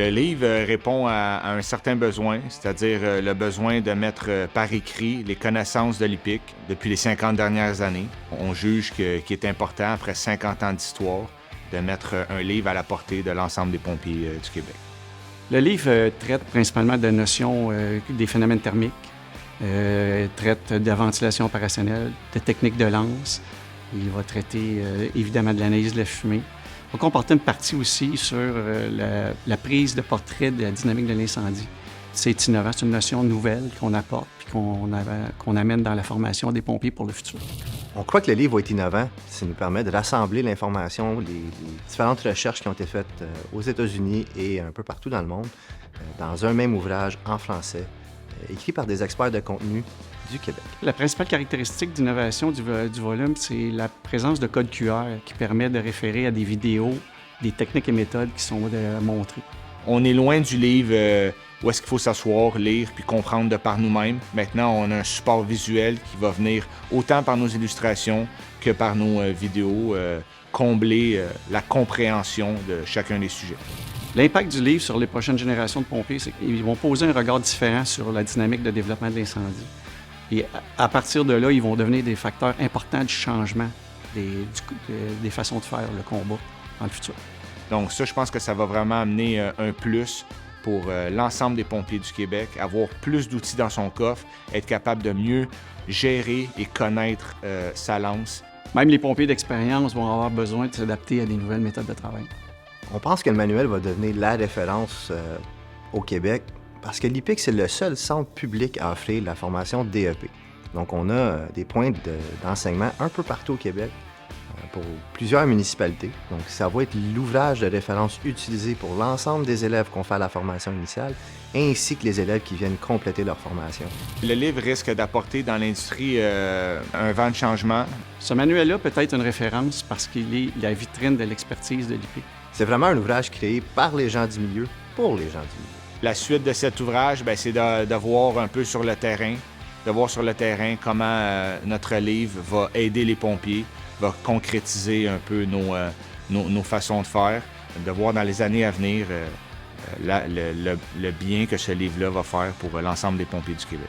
Le livre répond à un certain besoin, c'est-à-dire le besoin de mettre par écrit les connaissances de l'hippique depuis les 50 dernières années. On juge qu'il est important, après 50 ans d'histoire, de mettre un livre à la portée de l'ensemble des pompiers du Québec. Le livre traite principalement de notions des phénomènes thermiques, traite de la ventilation opérationnelle, de techniques de lance. Il va traiter évidemment de l'analyse de la fumée. Il va comporter une partie aussi sur la prise de portrait de la dynamique de l'incendie. C'est innovant, c'est une notion nouvelle qu'on apporte puis qu'on amène dans la formation des pompiers pour le futur. On croit que le livre va être innovant. Ça nous permet de rassembler l'information, les différentes recherches qui ont été faites aux États-Unis et un peu partout dans le monde, dans un même ouvrage en français, écrit par des experts de contenu du Québec. La principale caractéristique d'innovation du volume, c'est la présence de code QR qui permet de référer à des vidéos, des techniques et méthodes qui sont montrées. On est loin du livre où est-ce qu'il faut s'asseoir, lire puis comprendre de par nous-mêmes. Maintenant, on a un support visuel qui va venir autant par nos illustrations que par nos vidéos, combler la compréhension de chacun des sujets. L'impact du livre sur les prochaines générations de pompiers, c'est qu'ils vont poser un regard différent sur la dynamique de développement de l'incendie. Et à partir de là, ils vont devenir des facteurs importants du changement des façons de faire le combat dans le futur. Donc ça, je pense que ça va vraiment amener un plus pour l'ensemble des pompiers du Québec, avoir plus d'outils dans son coffre, être capable de mieux gérer et connaître sa lance. Même les pompiers d'expérience vont avoir besoin de s'adapter à des nouvelles méthodes de travail. On pense que le manuel va devenir la référence au Québec parce que l'IPIC, c'est le seul centre public à offrir la formation DEP. Donc, on a des points d'enseignement un peu partout au Québec pour plusieurs municipalités. Donc, ça va être l'ouvrage de référence utilisé pour l'ensemble des élèves qu'on fait à la formation initiale, ainsi que les élèves qui viennent compléter leur formation. Le livre risque d'apporter dans l'industrie un vent de changement. Ce manuel-là peut être une référence parce qu'il est la vitrine de l'expertise de l'IPIC. C'est vraiment un ouvrage créé par les gens du milieu, pour les gens du milieu. La suite de cet ouvrage, c'est de voir un peu sur le terrain, comment notre livre va aider les pompiers, va concrétiser un peu nos façons de faire, de voir dans les années à venir le bien que ce livre-là va faire pour l'ensemble des pompiers du Québec.